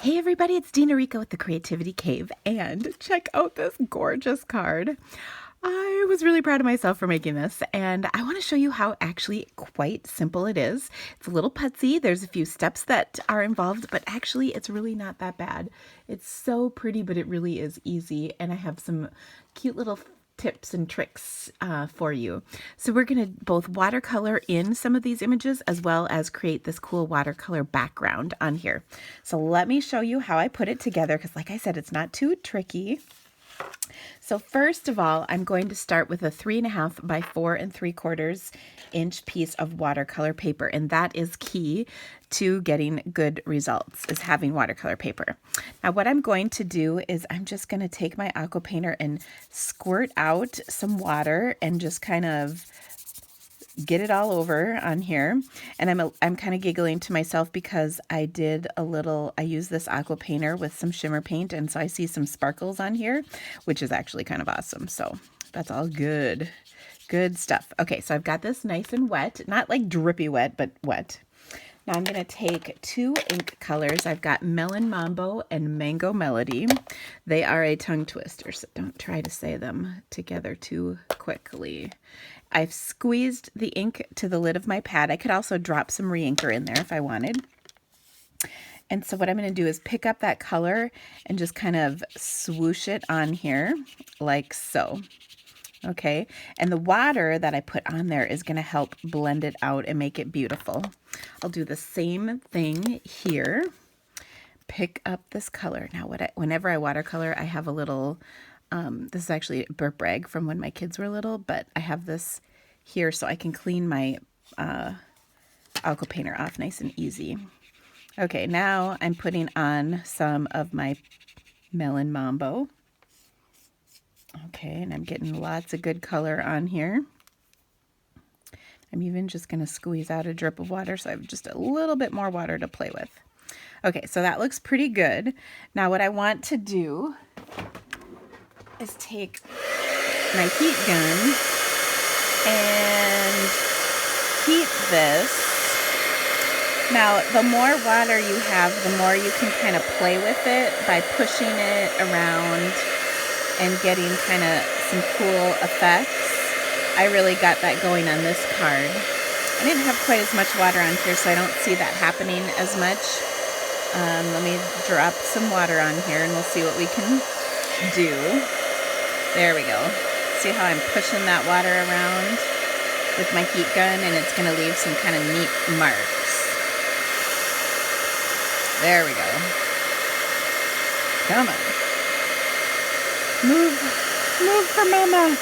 Hey everybody, it's Dina Rico with the Creativity Cave, and check out this gorgeous card. I was really proud of myself for making this, and I want to show you how actually quite simple it is. It's a little putsy. There's a few steps that are involved, but actually it's really not that bad. It's so pretty, but it really is easy, and I have some cute little tips and tricks for you. So we're going to both watercolor in some of these images as well as create this cool watercolor background on here. So let me show you how I put it together because like I said, it's not too tricky. So first of all, I'm going to start with a 3.5 by 4 3/4 inch piece of watercolor paper, and that is key to getting good results, is having watercolor paper. Now what I'm going to do is I'm just going to take my aqua painter and squirt out some water and just kind of get it all over on here. And I'm kind of giggling to myself because I used this aqua painter with some shimmer paint, and so I see some sparkles on here, which is actually kind of awesome. So that's all good stuff. Okay, so I've got this nice and wet, not like drippy wet, but wet. Now I'm going to take 2 ink colors. I've got Melon, Mambo, and Mango Melody. They are a tongue twister, so don't try to say them together too quickly. I've squeezed the ink to the lid of my pad. I could also drop some re-inker in there if I wanted. And so what I'm going to do is pick up that color and just kind of swoosh it on here like so. Okay, and the water that I put on there is going to help blend it out and make it beautiful. I'll do the same thing here. Pick up this color. Now, whenever I watercolor, I have a little, this is actually a burp rag from when my kids were little, but I have this here so I can clean my aqua painter off nice and easy. Okay, now I'm putting on some of my Melon Mambo. Okay, and I'm getting lots of good color on here. I'm even just going to squeeze out a drip of water so I have just a little bit more water to play with. Okay, so that looks pretty good. Now what I want to do is take my heat gun and heat this. Now, the more water you have, the more you can kind of play with it by pushing it around and getting kind of some cool effects. I really got that going on this card. I didn't have quite as much water on here, so I don't see that happening as much. Let me drop some water on here and we'll see what we can do. There we go. See how I'm pushing that water around with my heat gun, and it's going to leave some kind of neat marks. There we go. Come on. Move for mama.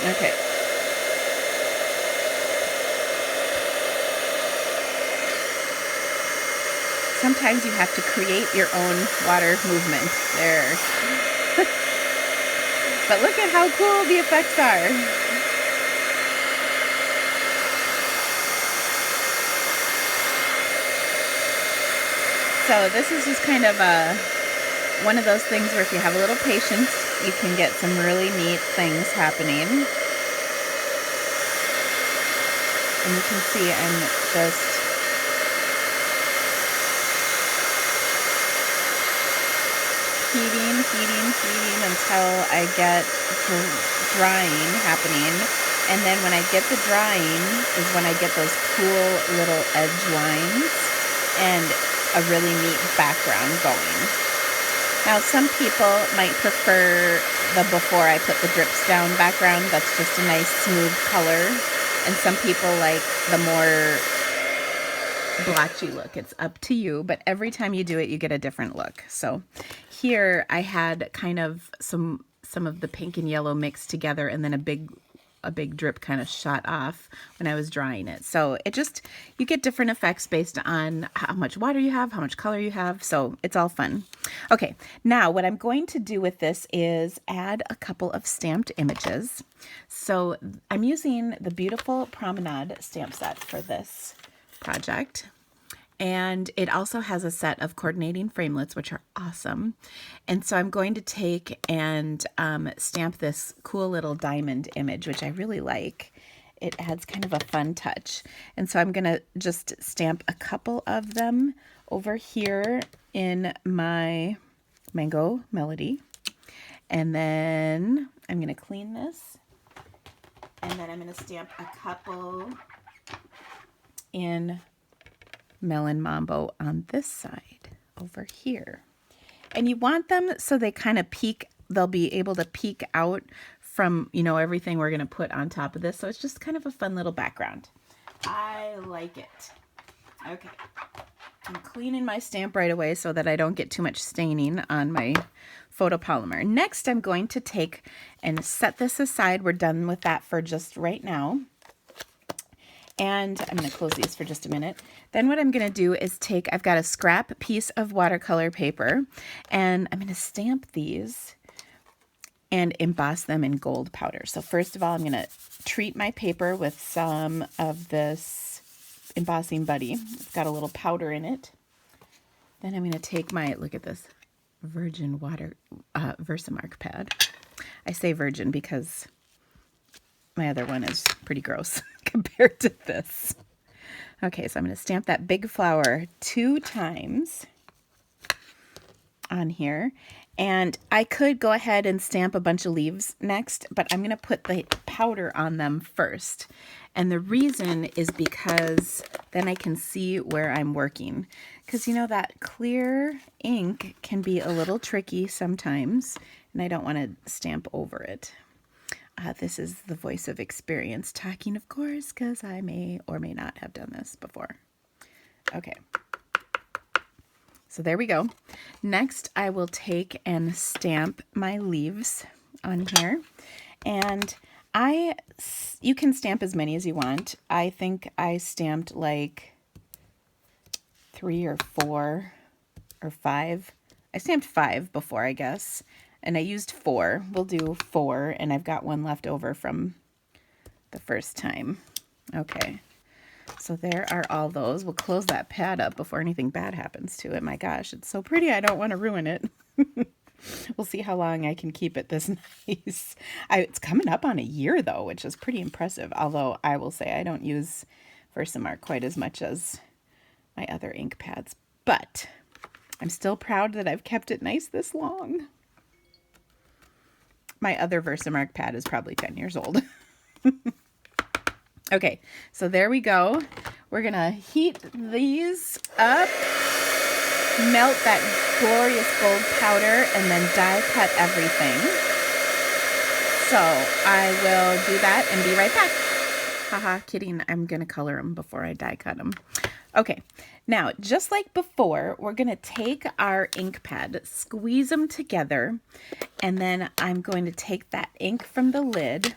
Okay. Sometimes you have to create your own water movement. There. But look at how cool the effects are. So this is just kind of one of those things where if you have a little patience, you can get some really neat things happening. And you can see I'm just heating until I get drying happening. And then when I get the drying is when I get those cool little edge lines and a really neat background going. Now some people might prefer the before I put the drips down background. That's just a nice smooth color. And some people like the more blotchy look. It's up to you, but every time you do it, you get a different look. So here I had kind of some of the pink and yellow mixed together, and then a big drip kind of shot off when I was drying it. So you get different effects based on how much water you have, how much color you have. So it's all fun. Okay, now what I'm going to do with this is add a couple of stamped images. So I'm using the beautiful Promenade stamp set for this project. And it also has a set of coordinating framelits, which are awesome. And so I'm going to take and stamp this cool little diamond image, which I really like. it adds kind of a fun touch. And so I'm going to just stamp a couple of them over here in my Mango Melody. And then I'm going to clean this. And then I'm going to stamp a couple in Melon Mambo on this side over here. And you want them so they kind of peek, they'll be able to peek out from, you know, everything we're going to put on top of this. So it's just kind of a fun little background. I like it. Okay. I'm cleaning my stamp right away so that I don't get too much staining on my photopolymer. Next, I'm going to take and set this aside. We're done with that for just right now. And I'm going to close these for just a minute. Then what I'm going to do is take, I've got a scrap piece of watercolor paper, and I'm going to stamp these and emboss them in gold powder. So first of all, I'm going to treat my paper with some of this embossing buddy. It's got a little powder in it. Then I'm going to take my, look at this, virgin water Versamark pad. I say virgin because my other one is pretty gross compared to this. Okay, so I'm going to stamp that big flower 2 times on here. And I could go ahead and stamp a bunch of leaves next, but I'm going to put the powder on them first. And the reason is because then I can see where I'm working. Because, you know, that clear ink can be a little tricky sometimes, and I don't want to stamp over it. This is the voice of experience talking, of course, because I may or may not have done this before. Okay. So there we go. Next, I will take and stamp my leaves on here. And you can stamp as many as you want. I think I stamped like 3 or 4 or 5. I stamped 5 before, I guess. And I used 4. We'll do 4, and I've got 1 left over from the first time. Okay. So there are all those. We'll close that pad up before anything bad happens to it. My gosh, it's so pretty. I don't want to ruin it. We'll see how long I can keep it this nice. It's coming up on a year, though, which is pretty impressive. Although I will say I don't use Versamark quite as much as my other ink pads. But I'm still proud that I've kept it nice this long. My other Versamark pad is probably 10 years old. Okay, so there we go. We're going to heat these up, melt that glorious gold powder, and then die cut everything. So I will do that and be right back. Haha, kidding. I'm going to color them before I die cut them. Okay, now just like before, we're going to take our ink pad, squeeze them together, and then I'm going to take that ink from the lid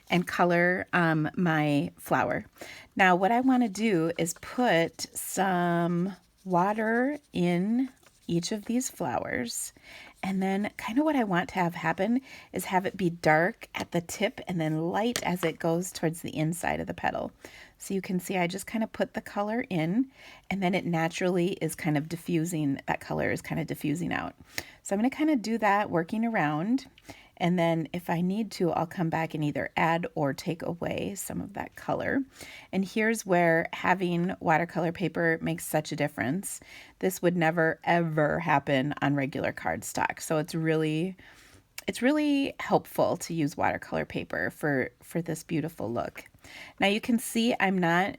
and color my flower. Now what I want to do is put some water in each of these flowers, and then kind of what I want to have happen is have it be dark at the tip and then light as it goes towards the inside of the petal. So you can see I just kind of put the color in, and then it naturally is kind of diffusing, that color is kind of diffusing out. So I'm going to kind of do that working around. And then if I need to, I'll come back and either add or take away some of that color. And here's where having watercolor paper makes such a difference. This would never, ever happen on regular cardstock. So it's really helpful to use watercolor paper for this beautiful look. Now you can see I'm not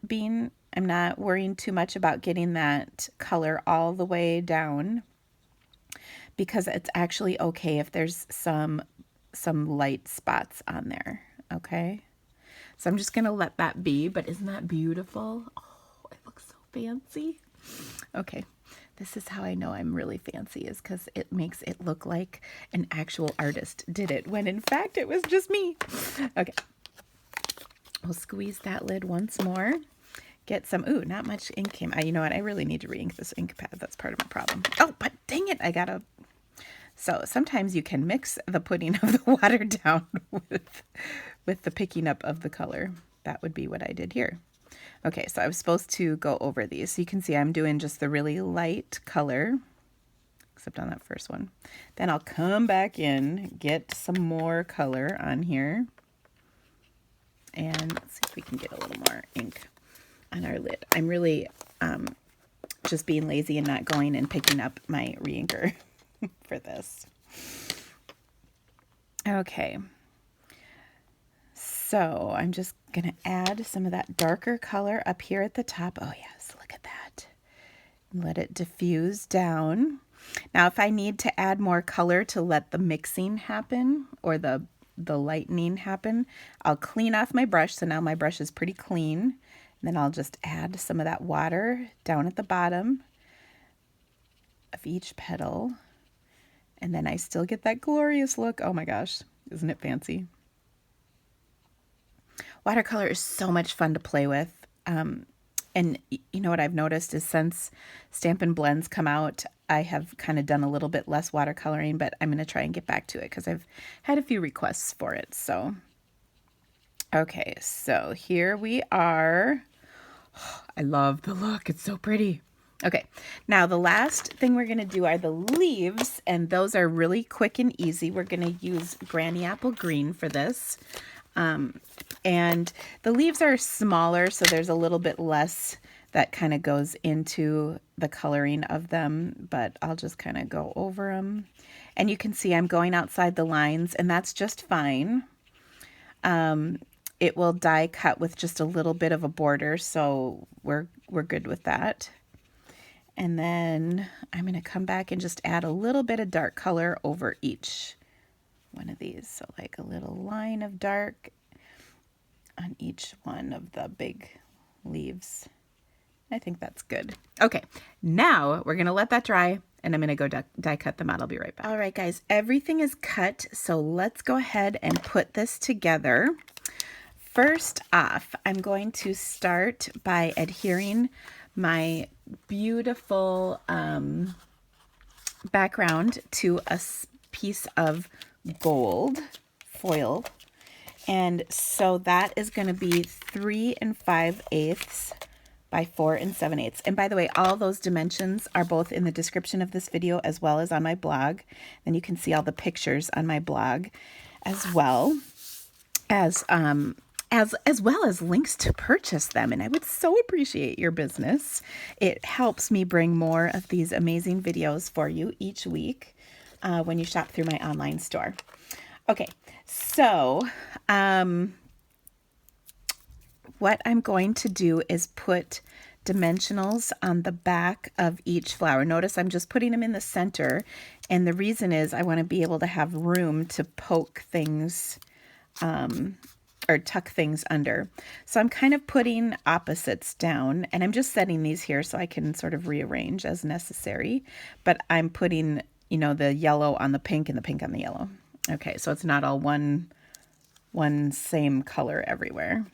worrying too much about getting that color all the way down, because it's actually okay if there's some light spots on there. Okay, so I'm just gonna let that be. But isn't that beautiful? Oh, it looks so fancy. Okay, this is how I know I'm really fancy, is because it makes it look like an actual artist did it, when in fact it was just me. Okay, we'll squeeze that lid once more. Get some, ooh, not much ink came. You know what, I really need to re-ink this ink pad. That's part of my problem. Oh, but dang it, I gotta. So sometimes you can mix the putting of the water down with the picking up of the color. That would be what I did here. Okay, so I was supposed to go over these. So you can see I'm doing just the really light color, except on that first one. Then I'll come back in, get some more color on here. And let's see if we can get a little more ink on our lid. I'm really just being lazy and not going and picking up my re-inker for this. Okay. So I'm just going to add some of that darker color up here at the top. Oh yes, look at that. Let it diffuse down. Now if I need to add more color to let the mixing happen or the lightening happen, I'll clean off my brush. So now my brush is pretty clean. And then I'll just add some of that water down at the bottom of each petal. And then I still get that glorious look. Oh my gosh, isn't it fancy? Watercolor is so much fun to play with. And you know what I've noticed is since Stampin' Blends come out, I have kind of done a little bit less watercoloring, but I'm going to try and get back to it because I've had a few requests for it. So, okay, so here we are. Oh, I love the look. It's so pretty. Okay, now the last thing we're going to do are the leaves, and those are really quick and easy. We're going to use Granny Apple Green for this. And the leaves are smaller, so there's a little bit less that kind of goes into the coloring of them, but I'll just kind of go over them. And you can see I'm going outside the lines, and that's just fine. It will die cut with just a little bit of a border, so we're good with that. And then I'm going to come back and just add a little bit of dark color over each one of these. So like a little line of dark on each one of the big leaves. I think that's good. Okay, now we're going to let that dry and I'm going to go die cut them out. I'll be right back. All right, guys, everything is cut. So let's go ahead and put this together. First off, I'm going to start by adhering my beautiful background to a piece of gold foil. And so that is going to be 3 5/8 by 4 7/8. And by the way, all those dimensions are both in the description of this video as well as on my blog. And you can see all the pictures on my blog as well as well as links to purchase them. And I would so appreciate your business. It helps me bring more of these amazing videos for you each week when you shop through my online store. Okay, so what I'm going to do is put dimensionals on the back of each flower. Notice I'm just putting them in the center, and the reason is I want to be able to have room to poke things or tuck things under. So I'm kind of putting opposites down, and I'm just setting these here so I can sort of rearrange as necessary, but I'm putting, you know, the yellow on the pink and the pink on the yellow. Okay, so it's not all one same color everywhere.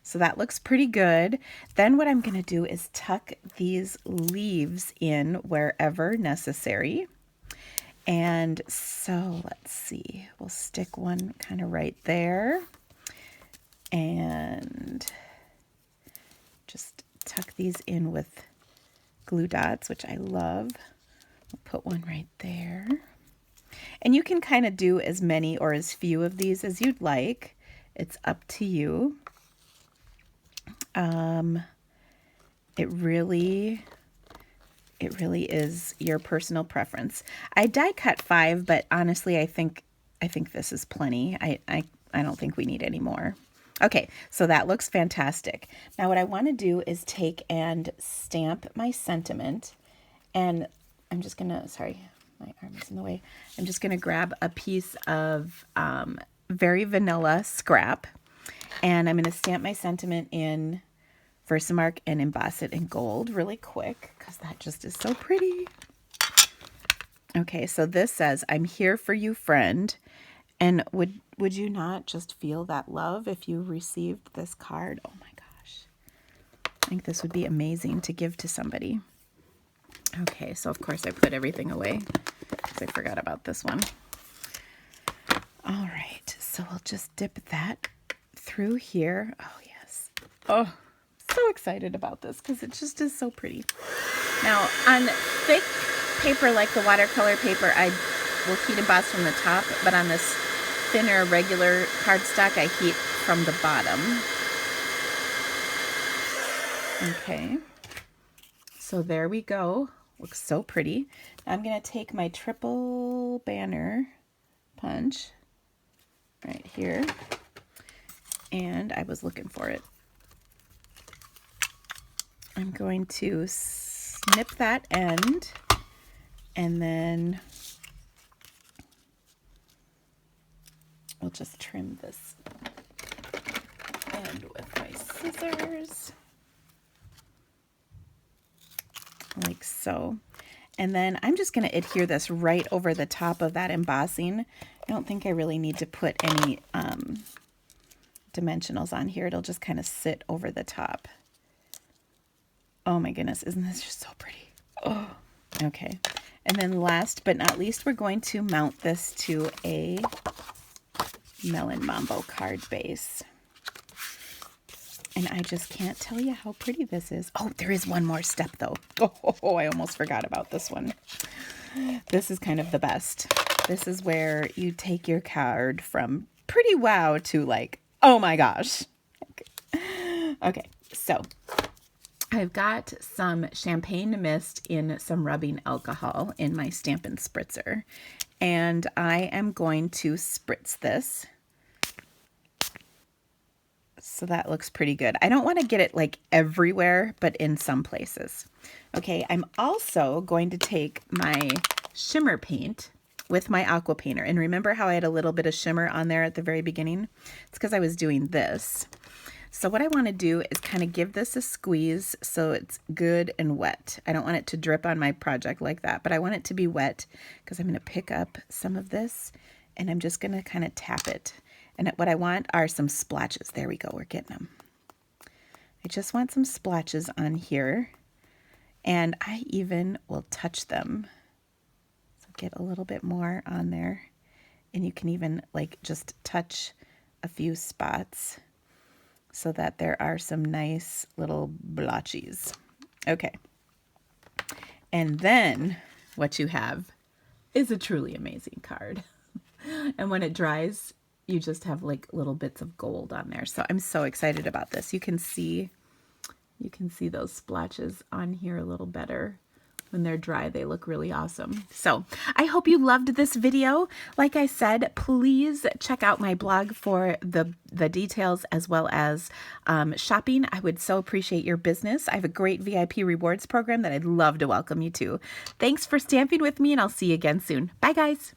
So that looks pretty good. Then what I'm going to do is tuck these leaves in wherever necessary. And so let's see, we'll stick one kind of right there and just tuck these in with glue dots, which I love. We'll put one right there. And you can kind of do as many or as few of these as you'd like. It's up to you. It really is your personal preference. I die cut 5, but honestly, I think this is plenty. I don't think we need any more. Okay, so that looks fantastic. Now what I want to do is take and stamp my sentiment, and I'm just gonna, sorry, my arm is in the way. I'm just gonna grab a piece of very vanilla scrap, and I'm gonna stamp my sentiment in Versamark and emboss it in gold really quick because that just is so pretty. Okay, so this says, "I'm here for you, friend." And would you not just feel that love if you received this card? Oh my gosh. I think this would be amazing to give to somebody. Okay, so of course I put everything away because I forgot about this one. All right, so we'll just dip that through here. Oh yes. Oh, so excited about this because it just is so pretty. Now on thick paper like the watercolor paper, I will heat emboss from the top, but on this thinner regular cardstock, I heat from the bottom. Okay, so there we go. Looks so pretty. Now I'm going to take my triple banner punch right here, and I was looking for it. I'm going to snip that end, and then we'll just trim this end with my scissors, like so. And then I'm just going to adhere this right over the top of that embossing. I don't think I really need to put any dimensionals on here. It'll just kind of sit over the top. Oh my goodness, isn't this just so pretty? Oh, okay. And then last but not least, we're going to mount this to a Melon Mambo card base. And I just can't tell you how pretty this is. Oh, there is one more step though. Oh, I almost forgot about this one. This is kind of the best. This is where you take your card from pretty wow to like, oh my gosh. Okay, so I've got some champagne mist in some rubbing alcohol in my Stampin' Spritzer. And I am going to spritz this. So that looks pretty good. I don't want to get it like everywhere, but in some places. Okay, I'm also going to take my shimmer paint with my aqua painter. And remember how I had a little bit of shimmer on there at the very beginning? It's because I was doing this. So what I want to do is kind of give this a squeeze so it's good and wet. I don't want it to drip on my project like that, but I want it to be wet because I'm going to pick up some of this and I'm just going to kind of tap it. And what I want are some splotches. There we go. We're getting them. I just want some splotches on here. And I even will touch them. So get a little bit more on there. And you can even like just touch a few spots so that there are some nice little blotches. Okay. And then what you have is a truly amazing card. And when it dries, you just have like little bits of gold on there. So I'm so excited about this. You can see those splotches on here a little better. When they're dry, they look really awesome. So I hope you loved this video. Like I said, please check out my blog for the details as well as shopping. I would so appreciate your business. I have a great VIP rewards program that I'd love to welcome you to. Thanks for stamping with me, and I'll see you again soon. Bye, guys.